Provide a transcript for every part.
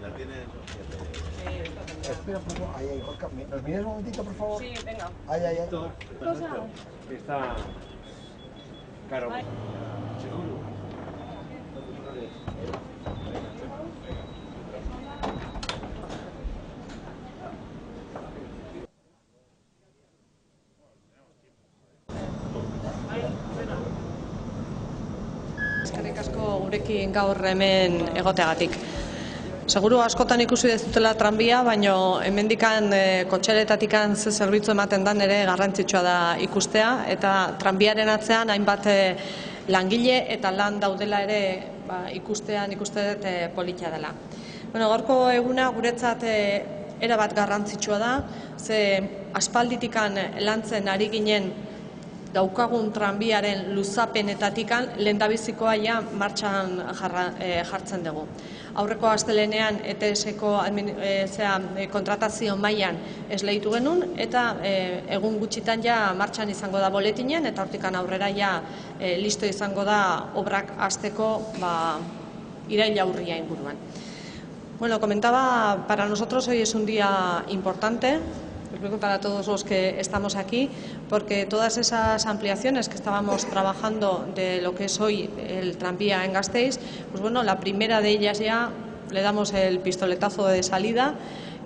Si la tienes, espera un poco, ahí, Gorka, ¿nos miras un momentito, por favor? Sí, venga. Ay. está caro. Ay. Seguro. Eskerrik asko gurekin gaur hemen egoteagatik. Seguru askotan ikusi dezutela tranbia, baino hemendikan kotxeletatikan ze zerbitzu ematen dan ere garrantzitsua da ikustea, eta tranbiaren atzean hainbat langile eta lan daudela ere ikustea dut polita dela. Gaurko eguna guretzat erabat garrantzitsua da, ze aspalditikan lantzen ari ginen daukagun tranbiaren luzapenetatikan lehendabizikoa ja martxan jartzen dugu. Aurreko astelenean ETS-ko kontratazio mailan esleitu genuen eta egun gutxitan ja martxan izango da boletinen eta hortikan aurrera ja listo izango da obrak hasteko iraila urria inguruan. Comentaba, para nosotros hoy es un día importante, para todos los que estamos aquí, porque todas esas ampliaciones que estábamos trabajando de lo que es hoy el tranvía en Gasteiz, la primera de ellas ya le damos el pistoletazo de salida.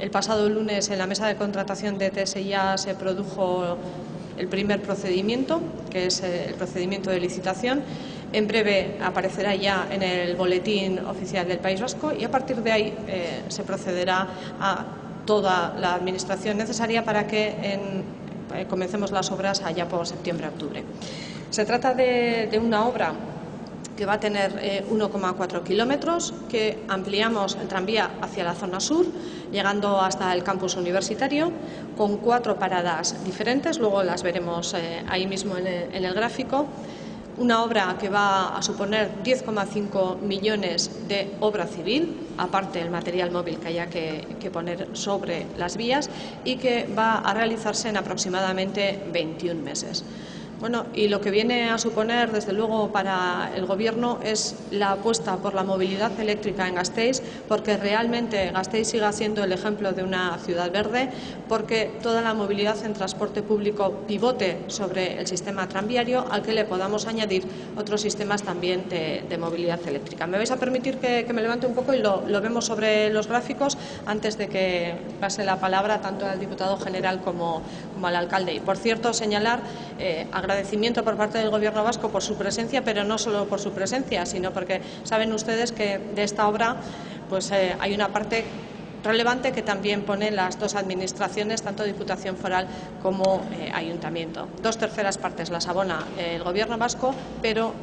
El pasado lunes en la mesa de contratación de ETS ya se produjo el primer procedimiento, que es el procedimiento de licitación. En breve aparecerá ya en el boletín oficial del País Vasco y a partir de ahí se procederá a toda la administración necesaria para que comencemos las obras allá por septiembre-octubre. Se trata de una obra que va a tener 1,4 kilómetros, que ampliamos el tranvía hacia la zona sur, llegando hasta el campus universitario, con 4 paradas diferentes, luego las veremos ahí mismo en el gráfico. Una obra que va a suponer 10,5 millones de obra civil, aparte del material móvil que haya que poner sobre las vías, y que va a realizarse en aproximadamente 21 meses. Y lo que viene a suponer, desde luego, para el Gobierno es la apuesta por la movilidad eléctrica en Gasteiz, porque realmente Gasteiz siga siendo el ejemplo de una ciudad verde, porque toda la movilidad en transporte público pivote sobre el sistema tranviario, al que le podamos añadir otros sistemas también de movilidad eléctrica. Me vais a permitir que me levante un poco y lo vemos sobre los gráficos antes de que pase la palabra tanto al diputado general como al alcalde. Y, por cierto, señalar agradecimiento por parte del Gobierno vasco por su presencia, pero no solo por su presencia, sino porque saben ustedes que de esta obra hay una parte relevante que también ponen las dos administraciones, tanto Diputación Foral como Ayuntamiento. 2/3 partes las abona el Gobierno vasco, pero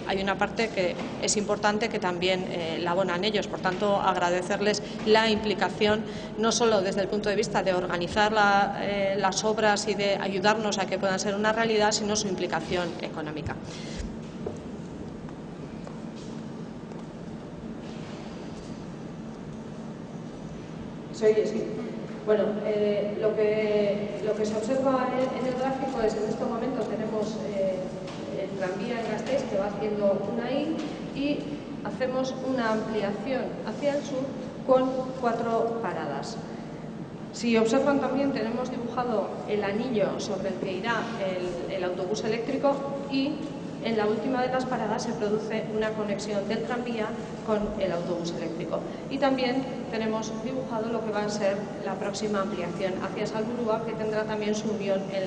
hay una parte que es importante que también la abonan ellos. Por tanto, agradecerles la implicación, no solo desde el punto de vista de organizar las obras y de ayudarnos a que puedan ser una realidad, sino su implicación económica. Sí. Lo que se observa en el gráfico es que en estos momentos tenemos el tranvía en Gasteiz que va haciendo una I y hacemos una ampliación hacia el sur con 4 paradas. Si observan también tenemos dibujado el anillo sobre el que irá el autobús eléctrico y en la última de las paradas se produce una conexión del tranvía con el autobús eléctrico. Y también tenemos dibujado lo que va a ser la próxima ampliación hacia Salburua, que tendrá también su unión en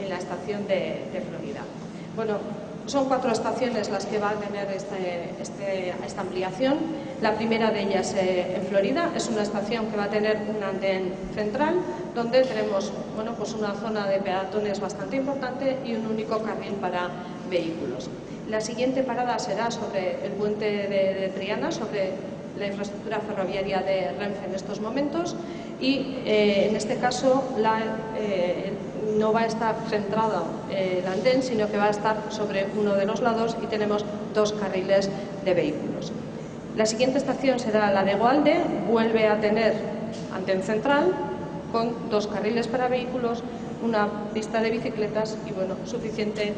la estación de Florida. Son 4 estaciones las que va a tener esta ampliación. La primera de ellas en Florida es una estación que va a tener un andén central, donde tenemos una zona de peatones bastante importante y un único carril para vehículos. La siguiente parada será sobre el puente de Triana, sobre la infraestructura ferroviaria de Renfe en estos momentos, y en este caso no va a estar centrado el andén, sino que va a estar sobre uno de los lados y tenemos 2 carriles de vehículos. La siguiente estación será la de Goalde, vuelve a tener andén central con 2 carriles para vehículos una pista de bicicletas y bueno, suficiente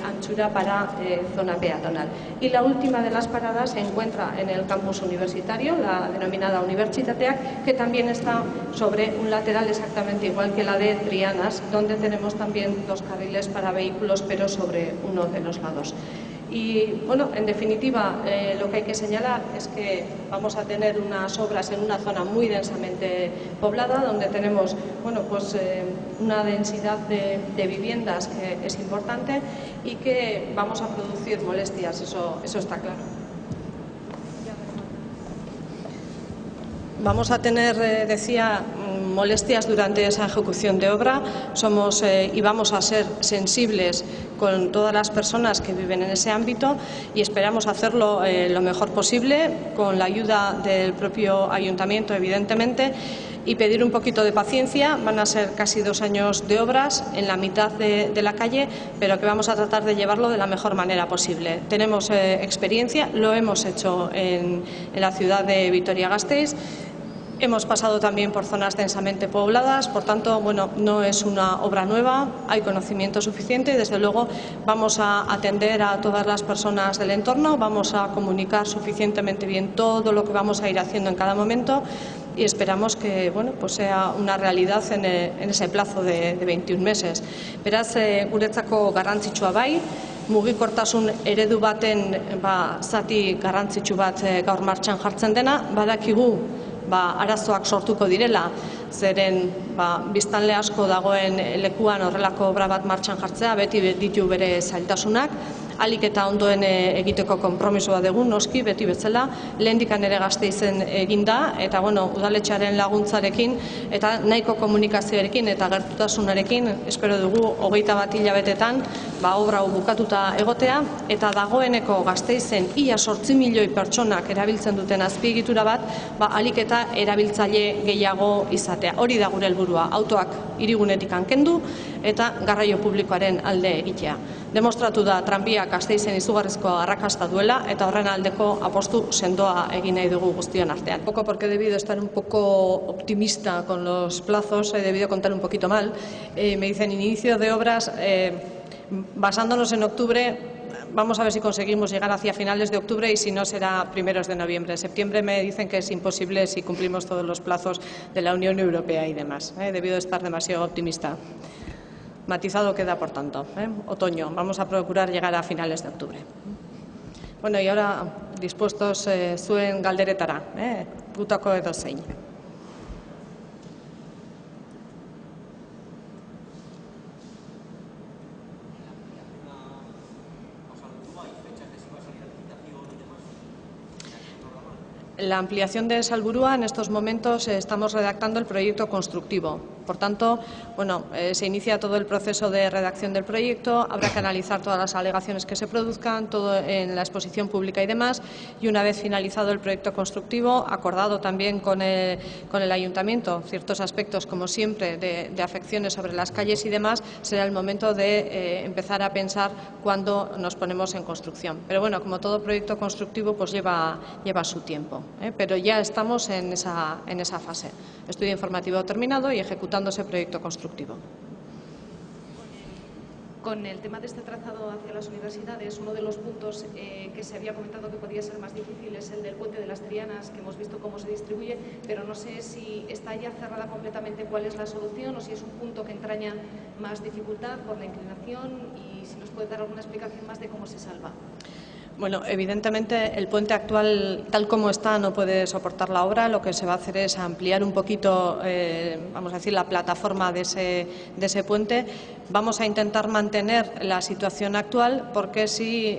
anchura para zona peatonal. Y la última de las paradas se encuentra en el campus universitario, la denominada Unibertsitateak, que también está sobre un lateral exactamente igual que la de Trianas, donde tenemos también 2 carriles para vehículos, pero sobre uno de los lados. Y bueno, en definitiva, lo que hay que señalar es que vamos a tener unas obras en una zona muy densamente poblada, donde tenemos una densidad de viviendas que es importante y que vamos a producir molestias, eso está claro. Vamos a tener, decía, molestias durante esa ejecución de obra. Somos y vamos a ser sensibles con todas las personas que viven en ese ámbito y esperamos hacerlo lo mejor posible, con la ayuda del propio ayuntamiento, evidentemente, y pedir un poquito de paciencia. Van a ser casi 2 años de obras en la mitad de la calle, pero que vamos a tratar de llevarlo de la mejor manera posible. Tenemos experiencia, lo hemos hecho en la ciudad de Vitoria-Gasteiz. Hemos pasado también por zonas densamente pobladas, por tanto, bueno, no es una obra nueva, hay conocimiento suficiente y, desde luego, vamos a atender a todas las personas del entorno, vamos a comunicar suficientemente bien todo lo que vamos a ir haciendo en cada momento y esperamos que sea una realidad en ese plazo de 21 meses. Beraz, guretzako garrantzitsua bai, mugikortasun eredu baten zati garrantzitsu bat gaur martxan jartzen dena, badakigu arazoak sortuko direla, zeren biztanle asko dagoen lekuan horrelako obra bat martxan jartzea beti ditu bere zailtasunak, ahalik eta ondoen egiteko konpromisoa dugu, noski, beti bezala, lehendikan ere Gasteizen eginda, eta udaletxearen laguntzarekin eta nahiko komunikazioarekin eta gertutasunarekin espero dugu 21 hilabetetan obra hau bukatuta egotea, eta dagoeneko Gasteizen ia 8 milioi pertsonak erabiltzen duten azpiegitura bat, ahalik eta erabiltzaile gehiago izatea. Hori da gure helburua, autoak hirigunetik kendu eta garraio publikoaren alde egitea. Demostratu da tranbia Gasteizen izugarrizko arrakasta duela eta horren aldeko apostu sendoa egin nahi dugu guztion artean. Poco porque he debido estar un poco optimista con los plazos, he debido contar un poquito mal. Me dicen inicio de obras, basándonos en octubre, vamos a ver si conseguimos llegar hacia finales de octubre y si no será primeros de noviembre. Septiembre me dicen que es imposible si cumplimos todos los plazos de la Unión Europea y demás. He debido estar demasiado optimista. Matizado queda, por tanto, otoño. Vamos a procurar llegar a finales de octubre. Bueno, y ahora dispuestos zuen galderetara, gutako edozein. La ampliación de Salburua, en estos momentos estamos redactando el proyecto constructivo. Por tanto, se inicia todo el proceso de redacción del proyecto, habrá que analizar todas las alegaciones que se produzcan, todo en la exposición pública y demás, y una vez finalizado el proyecto constructivo, acordado también con el ayuntamiento, ciertos aspectos, como siempre, de afecciones sobre las calles y demás, será el momento de empezar a pensar cuándo nos ponemos en construcción. Pero como todo proyecto constructivo, pues lleva su tiempo. Pero ya estamos en esa fase. Estudio informativo terminado y ejecutando ese proyecto constructivo. Con el tema de este trazado hacia las universidades, uno de los puntos que se había comentado que podía ser más difícil es el del puente de las Trianas, que hemos visto cómo se distribuye, pero no sé si está ya cerrada completamente cuál es la solución o si es un punto que entraña más dificultad por la inclinación, y si nos puede dar alguna explicación más de cómo se salva. Bueno, evidentemente el puente actual, tal como está, no puede soportar la obra. Lo que se va a hacer es ampliar un poquito, vamos a decir, la plataforma de ese puente. Vamos a intentar mantener la situación actual, porque si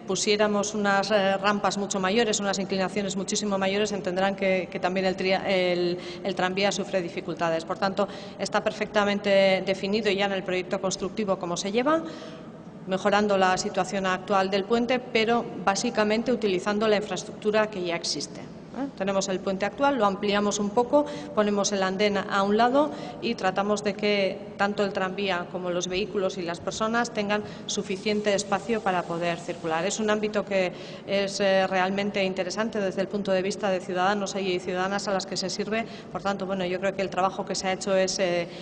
pusiéramos unas rampas mucho mayores, unas inclinaciones muchísimo mayores, entenderán que también el tranvía sufre dificultades. Por tanto, está perfectamente definido ya en el proyecto constructivo cómo se lleva, mejorando la situación actual del puente, pero básicamente utilizando la infraestructura que ya existe. Tenemos el puente actual, lo ampliamos un poco, ponemos el andén a un lado y tratamos de que tanto el tranvía como los vehículos y las personas tengan suficiente espacio para poder circular. Es un ámbito que es realmente interesante desde el punto de vista de ciudadanos y ciudadanas a las que se sirve. Por tanto, bueno, yo creo que el trabajo que se ha hecho es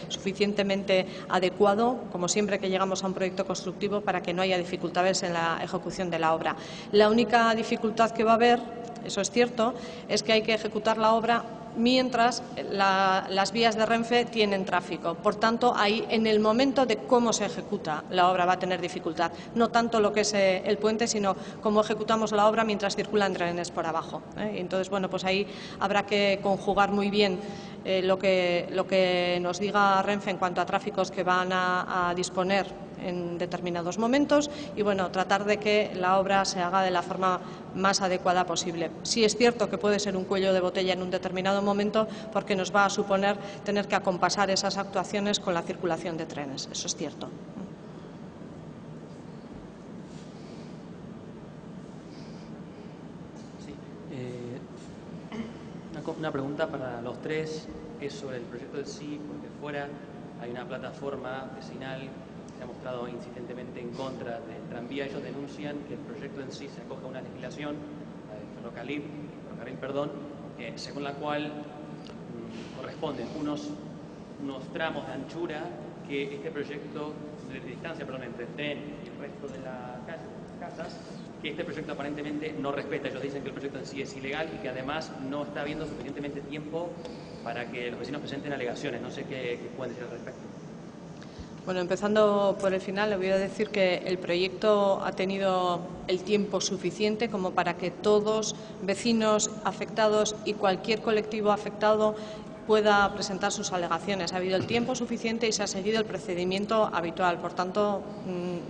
suficientemente adecuado, como siempre que llegamos a un proyecto constructivo, para que no haya dificultades en la ejecución de la obra. La única dificultad que va a haber, eso es cierto, es que hay que ejecutar la obra mientras las vías de Renfe tienen tráfico. Por tanto, ahí en el momento de cómo se ejecuta la obra va a tener dificultad. No tanto lo que es el puente, sino cómo ejecutamos la obra mientras circulan trenes por abajo. Entonces, bueno, pues ahí habrá que conjugar muy bien lo que nos diga Renfe en cuanto a tráficos que van a disponer en determinados momentos y, bueno, tratar de que la obra se haga de la forma más adecuada posible. Sí es cierto que puede ser un cuello de botella en un determinado momento porque nos va a suponer tener que acompasar esas actuaciones con la circulación de trenes. Eso es cierto. Sí. Una pregunta para los tres es sobre el proyecto en sí, porque fuera hay una plataforma vecinal se ha mostrado insistentemente en contra del tranvía. Ellos denuncian que el proyecto en sí se acoge a una legislación, la del ferrocarril, según la cual corresponden unos tramos de anchura que este proyecto, de distancia, entre el tren y el resto de las casas, que este proyecto aparentemente no respeta. Ellos dicen que el proyecto en sí es ilegal y que además no está habiendo suficientemente tiempo para que los vecinos presenten alegaciones. No sé qué pueden decir al respecto. Bueno, empezando por el final, le voy a decir que el proyecto ha tenido el tiempo suficiente como para que todos, vecinos afectados y cualquier colectivo afectado, pueda presentar sus alegaciones. Ha habido el tiempo suficiente y se ha seguido el procedimiento habitual. Por tanto,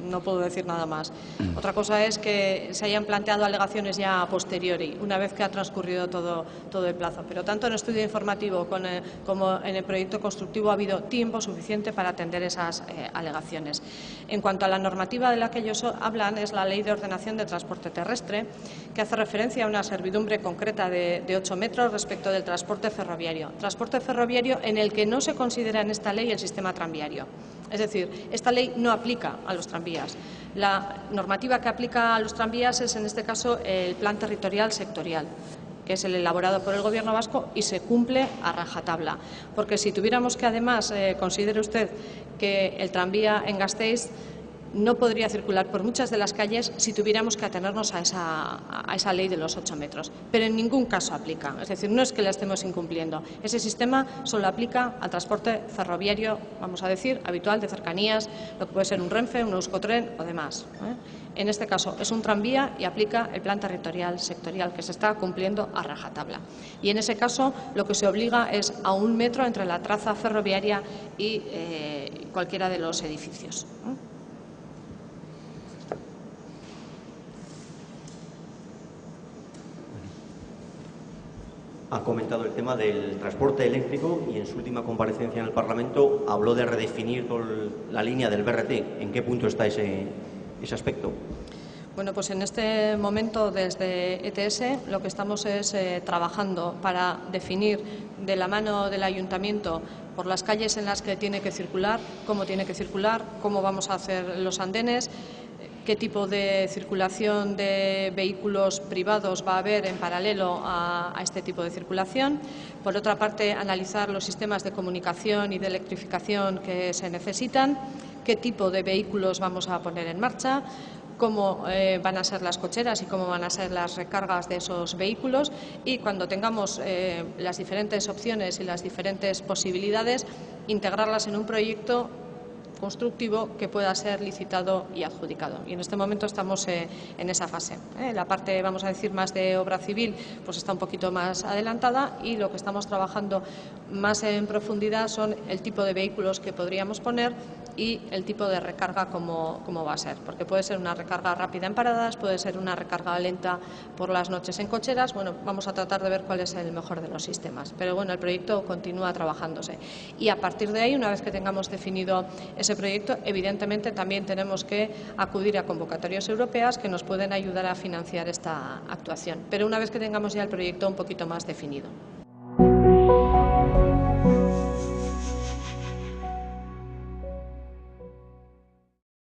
no puedo decir nada más. Otra cosa es que se hayan planteado alegaciones ya a posteriori, una vez que ha transcurrido todo el plazo. Pero tanto en el estudio informativo como en el proyecto constructivo ha habido tiempo suficiente para atender esas alegaciones. En cuanto a la normativa de la que ellos hablan, es la Ley de Ordenación de Transporte Terrestre, que hace referencia a una servidumbre concreta de 8 metros respecto del transporte ferroviario. Transporte ferroviario en el que no se considera en esta ley el sistema tranviario. Es decir, esta ley no aplica a los tranvías. La normativa que aplica a los tranvías es, en este caso, el Plan Territorial Sectorial, que es el elaborado por el Gobierno vasco y se cumple a rajatabla. Porque si tuviéramos que, además, considere usted que el tranvía en Gasteiz no podría circular por muchas de las calles si tuviéramos que atenernos a esa ley de los 8 metros. Pero en ningún caso aplica. Es decir, no es que la estemos incumpliendo. Ese sistema solo aplica al transporte ferroviario, vamos a decir, habitual de cercanías, lo que puede ser un Renfe, un Euskotren o demás. En este caso es un tranvía y aplica el Plan Territorial Sectorial, que se está cumpliendo a rajatabla. Y en ese caso lo que se obliga es a 1 metro entre la traza ferroviaria y cualquiera de los edificios. Ha comentado el tema del transporte eléctrico y en su última comparecencia en el Parlamento habló de redefinir la línea del BRT. ¿En qué punto está ese aspecto? Bueno, pues en este momento desde ETS lo que estamos es trabajando para definir de la mano del Ayuntamiento por las calles en las que tiene que circular, cómo vamos a hacer los andenes, qué tipo de circulación de vehículos privados va a haber en paralelo a este tipo de circulación. Por otra parte, analizar los sistemas de comunicación y de electrificación que se necesitan, qué tipo de vehículos vamos a poner en marcha, cómo van a ser las cocheras y cómo van a ser las recargas de esos vehículos, y cuando tengamos las diferentes opciones y las diferentes posibilidades, integrarlas en un proyecto constructivo que pueda ser licitado y adjudicado. Y en este momento estamos en esa fase. La parte, vamos a decir, más de obra civil, pues está un poquito más adelantada, y lo que estamos trabajando más en profundidad son el tipo de vehículos que podríamos poner y el tipo de recarga cómo va a ser, porque puede ser una recarga rápida en paradas, puede ser una recarga lenta por las noches en cocheras. Bueno, vamos a tratar de ver cuál es el mejor de los sistemas, pero bueno, el proyecto continúa trabajándose, y a partir de ahí, una vez que tengamos definido ese ese proyecto, evidentemente también tenemos que acudir a convocatorias europeas que nos pueden ayudar a financiar esta actuación. Pero una vez que tengamos ya el proyecto un poquito más definido.